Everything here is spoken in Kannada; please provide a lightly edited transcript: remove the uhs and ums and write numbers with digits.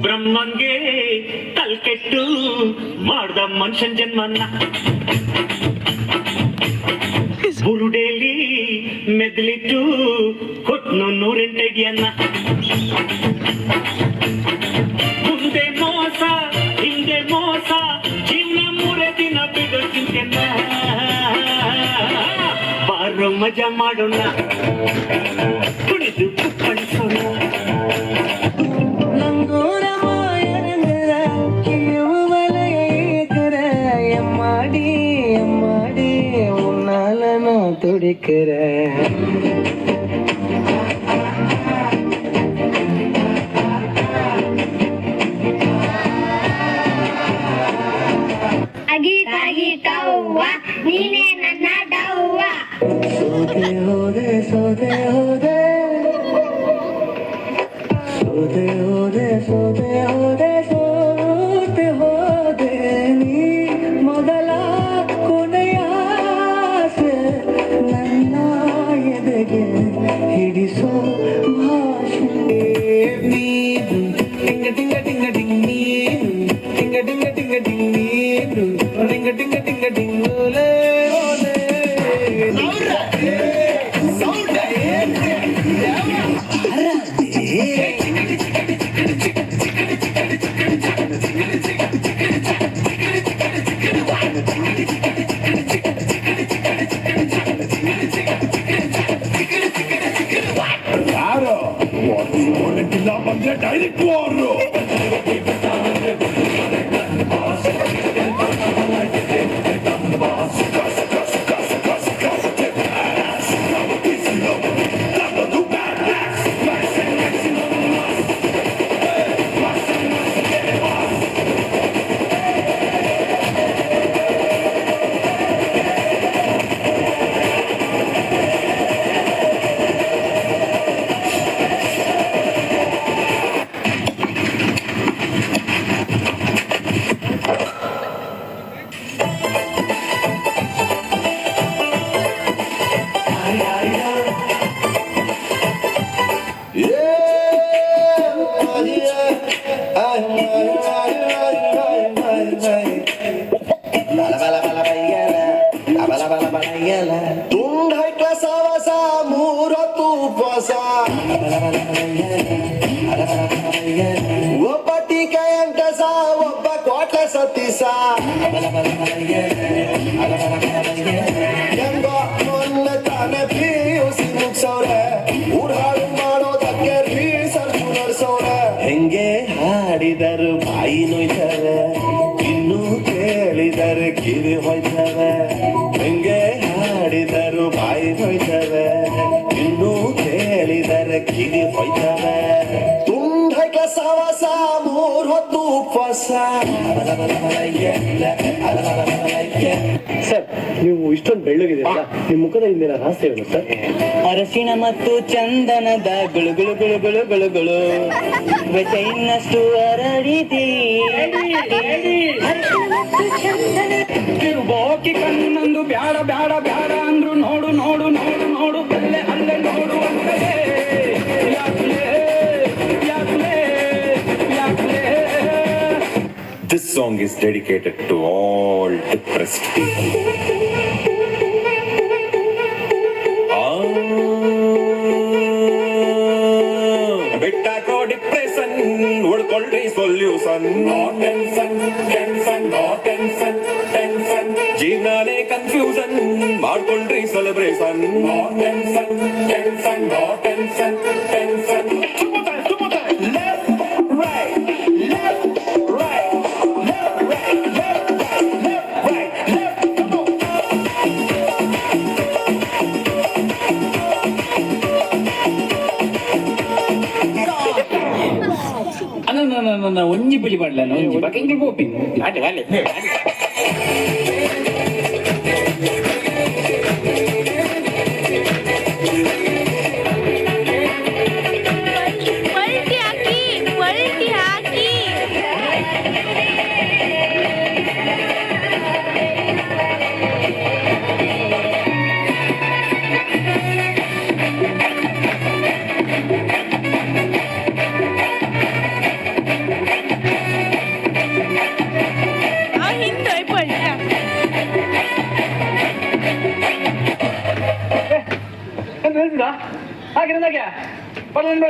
ಬ್ರಹ್ಮನ್ಗೆ ಕಲ್ಕೆಟ್ಟು ಮಾಡ್ದ ಮನುಷ್ಯನ್ ಜನ್ಮನ್ನ ಬುರುಡೇಲಿ ಮೆದ್ಲಿಟ್ಟು ಕೊಟ್ನು 108 ಅಡಿಯನ್ನ ಮುಂದೆ ಮೋಸ ಹಿಂದೆ ಮೋಸ ಜೀವನ 3 ದಿನ ಬಿಡು ಚಿಂತೆನ ಬಾರೋ ಮಜಾ ಮಾಡೋಣ ಕುಣಿದು ಕುಪ್ಪಳಿಸೋಣ துடிக்கிற ಅಗೀತಾಗೀತವ್ವ ನೀನೇ ನನ್ನ ಡವ್ವ ಸೋದೆ ಹೋದೆ ಸೋದೆ ಹೋದೆ ಸೋದೆ ಹೋದೆ ಸೋದೆ ಹೋದೆ ಸೋತೆ ಹೋದೆ ನೀ ಮೊದಲ ಕೊನೆಯ ನನ್ನ ಎದೆಗೆ ಹಿಡಿಸೋ ಭಾಷೆ ನೀನು ಟಿಂಗ ಟಿಂಗ ಟಿಂಗ ಟಿಂಗ್ ನೀನು ಟಿಂಗ ಟಿಂಗ ಟಿಂಗ ಟಿಂಗ್ ನೀನು ಟಿಂಗ ಟಿಂಗ ಟಿಂಗ ಟಿಂಗ್ ಓಲೆ ಓಲೆ ಡೈರೆಕ್ಟ್ ವಾರು ತುಂಡ ಸವಸ ಮೂರತ್ತು ಉಪವಾಸ ಒಬ್ಬ ಟೀಕೆ ಎಂಟಸ ಒಬ್ಬ ಕೋಟ್ಲೆ ಸತೀಸ ಹೆಂಗೋ ಮೊನ್ನೆ ತಾನೆ PUC ಮುಗ್ಸವ್ರೆ ಊರಾಳು ಮಾಡೋದಕ್ಕೆ ರೀಸರ್ಚ್ ನಡೆಸವ್ರೆ ಹೆಂಗೆ ಹಾಡಿದರು ಬಾಯಿ ನೋಯ್ತಾರೆ ಇನ್ನು ಕೇಳಿದರೆ ಕಿವಿ ಹೋಯ್ತವೆ ಹೆಂಗೆ ಹಾಡಿದರು ಬಾಯಿ ಹೋಯ್ತವೆ ಇನ್ನು ಕೇಳಿದರೆ ಕಿವಿ ಹೋಯ್ತವೆ ತುಂಡಕ್ಕೆ ಸವಸ 3 ಹೊತ್ತು ಉಪವಾಸ. ಸರ್, ನೀವು ಇಷ್ಟೊಂದು ಬೆಳ್ಳಗಿದ್ದೀರಲ್ಲ, ನಿಮ್ಮ ಮುಖದ ಹಿಂದಿನ ರಹಸ್ಯ ಏನು ಸರ್? ಅರಸಿನ ಮತ್ತು ಚಂದನದ ಗುಳು ಗುಳು ಗುಳು ಗುಳು ಗುಳು ಗುಳು ಬೆಚ್ಚ ಇನ್ನಷ್ಟು ಹರಡಿತಿ ಕಿರುಬೋಕಿ ಕಣ್ಣಂದು ಬ್ಯಾಡ ಬ್ಯಾಡ ಬ್ಯಾಡ ಅಂದ್ರು ನೋಡು ನೋಡು ನೋಡು ನೋಡು ಬಲ್ಲೆ ಅಲ್ಲೇ ನೋಡು ಅಂತಲೇ ಯಾಕ್ಲೆ ಯಾಕ್ಲೆ ಯಾಕ್ಲೆ. This song is dedicated to all depressed people. ಬಿಟ್ಟಾಕೋ ಡಿಪ್ರೆಷನ್, ಹುಡ್ಕೊಳ್ರಿ solution. No tension tension no tension tension, ಜೀವನಾನೇ ಕನ್ಫ್ಯೂಷನ್, ಮಾಡ್ಕೊಳ್ರಿ celebration. No tension tension no tension tension. ಒಂಜಿ ಬಿಳಿ ಮಾಡಲ ಒಂಜಿ ಬಾಕಿ ಇಂಗ್ಲಿ ಗೋಪಿ ಅಡ್ಡೆ ಅಲ್ಲೇ ಬದಲಾಗ ಬದಲ